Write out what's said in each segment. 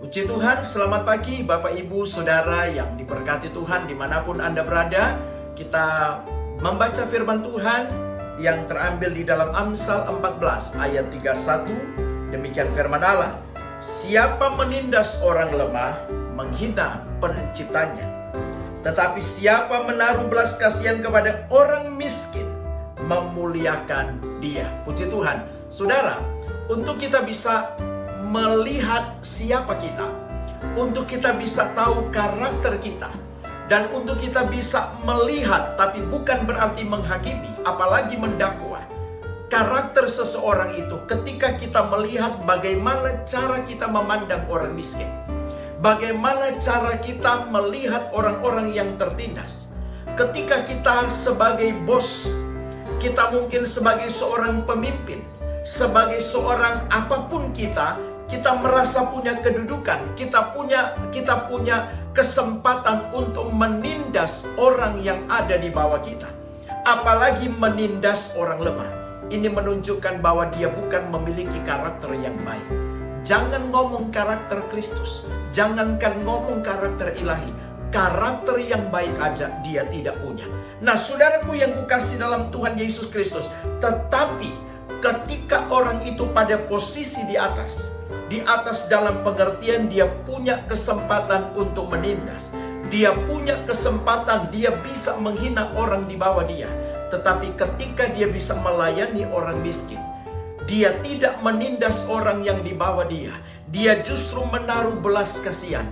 Puji Tuhan, selamat pagi Bapak Ibu Saudara yang diberkati Tuhan dimanapun Anda berada. Kita membaca firman Tuhan yang terambil di dalam Amsal 14 ayat 31. Demikian firman Allah, siapa menindas orang lemah menghina penciptanya, tetapi siapa menaruh belas kasihan kepada orang miskin memuliakan dia. Puji Tuhan. Saudara, untuk kita bisa melihat siapa kita, untuk kita bisa tahu karakter kita, dan untuk kita bisa melihat, tapi bukan berarti menghakimi, apalagi mendakwa karakter seseorang itu ketika kita melihat bagaimana cara kita memandang orang miskin, bagaimana cara kita melihat orang-orang yang tertindas. Ketika kita sebagai bos, kita mungkin sebagai seorang pemimpin, sebagai seorang apapun kita merasa punya kedudukan, kita punya kesempatan untuk menindas orang yang ada di bawah kita. Apalagi menindas orang lemah. Ini menunjukkan bahwa dia bukan memiliki karakter yang baik. Jangan ngomong karakter Kristus, jangankan ngomong karakter ilahi, karakter yang baik aja dia tidak punya. Nah, saudaraku yang kukasih dalam Tuhan Yesus Kristus, tetapi ketika orang itu pada posisi di atas dalam pengertian dia punya kesempatan untuk menindas, dia punya kesempatan, dia bisa menghina orang di bawah dia. Tetapi ketika dia bisa melayani orang miskin, dia tidak menindas orang yang di bawah dia, dia justru menaruh belas kasihan.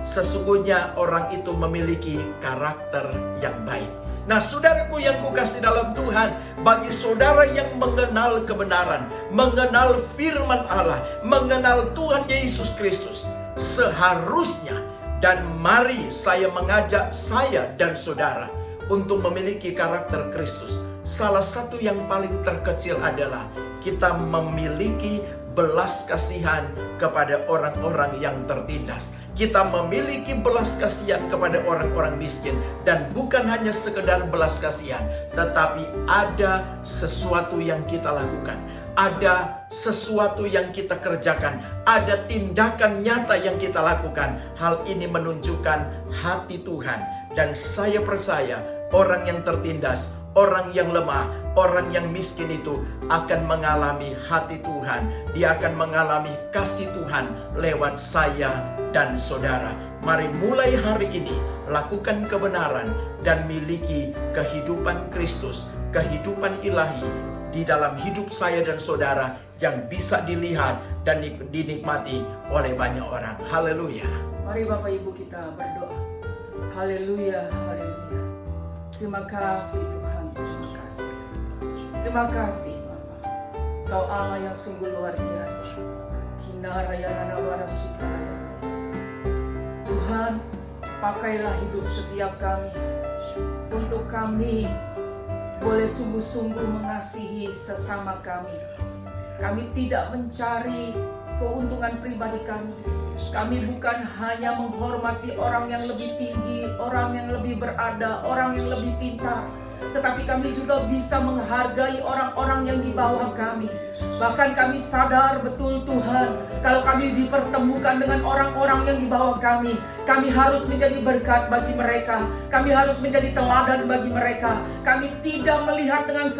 Sesungguhnya orang itu memiliki karakter yang baik. Nah, saudaraku yang kukasih dalam Tuhan, bagi saudara yang mengenal kebenaran, mengenal firman Allah, mengenal Tuhan Yesus Kristus, seharusnya dan mari saya mengajak saya dan saudara untuk memiliki karakter Kristus. Salah satu yang paling terkecil adalah kita memiliki belas kasihan kepada orang-orang yang tertindas. Kita memiliki belas kasihan kepada orang-orang miskin. Dan bukan hanya sekedar belas kasihan, tetapi ada sesuatu yang kita lakukan, ada sesuatu yang kita kerjakan, ada tindakan nyata yang kita lakukan. Hal ini menunjukkan hati Tuhan. Dan saya percaya orang yang tertindas, orang yang lemah, orang yang miskin itu akan mengalami hati Tuhan. Dia akan mengalami kasih Tuhan lewat saya dan saudara. Mari mulai hari ini lakukan kebenaran dan miliki kehidupan Kristus, kehidupan ilahi di dalam hidup saya dan saudara yang bisa dilihat dan dinikmati oleh banyak orang. Haleluya. Mari Bapak Ibu kita berdoa. Haleluya, haleluya. Terima kasih Tuhan, terima kasih. Terima kasih Bapa. Kau Allah yang sungguh luar biasa. Kinaraya nanabarasikaraya. Tuhan, pakailah hidup setiap kami untuk kami boleh sungguh-sungguh mengasihi sesama kami. Kami tidak mencari keuntungan pribadi kami. Kami bukan hanya menghormati orang yang lebih tinggi, orang yang lebih berada, orang yang lebih pintar, tetapi kami juga bisa menghargai orang-orang yang di bawah kami. Bahkan kami sadar betul Tuhan, kalau kami dipertemukan dengan orang-orang yang di bawah kami harus menjadi berkat bagi mereka. Kami harus menjadi teladan bagi mereka. Kami tidak melihat dengan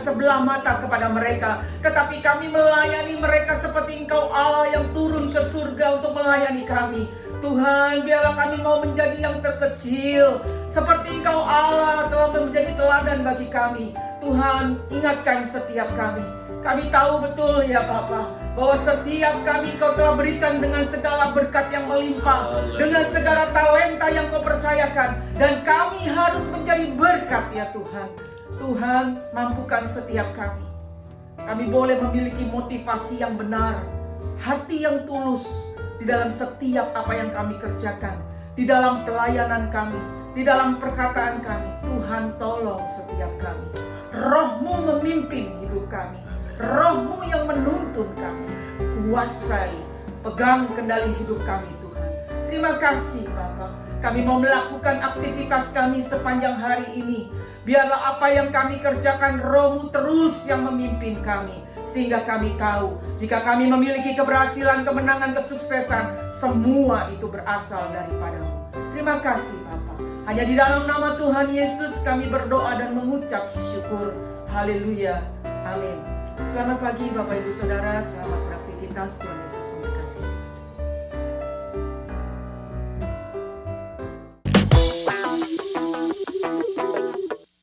sebelah mata kepada mereka, tetapi kami melayani mereka seperti Engkau Allah yang turun ke surga untuk melayani kami. Tuhan, biarlah kami mau menjadi yang terkecil seperti Engkau Allah telah menjadi teladan bagi kami. Tuhan, ingatkan setiap kami. Kami tahu betul ya Bapa, bahwa setiap kami Kau telah berikan dengan segala berkat yang melimpah, dengan segala talenta yang Kau percayakan, dan kami harus menjadi berkat ya Tuhan. Tuhan, mampukan setiap kami. Kami boleh memiliki motivasi yang benar, hati yang tulus di dalam setiap apa yang kami kerjakan, di dalam pelayanan kami, di dalam perkataan kami. Tuhan, tolong setiap kami. Roh-Mu memimpin hidup kami, Roh-Mu yang menuntun kami. Kuasai, pegang kendali hidup kami Tuhan. Terima kasih Bapa, Kami mau melakukan aktivitas kami sepanjang hari ini. Biarlah apa yang kami kerjakan, Roh-Mu terus yang memimpin kami. Sehingga kami tahu, jika kami memiliki keberhasilan, kemenangan, kesuksesan, semua itu berasal daripada-Mu. Terima kasih Bapa. Hanya di dalam nama Tuhan Yesus kami berdoa dan mengucap syukur. Haleluya. Amin. Selamat pagi Bapak Ibu Saudara, selamat beraktivitas. Tuhan Yesus memberkati.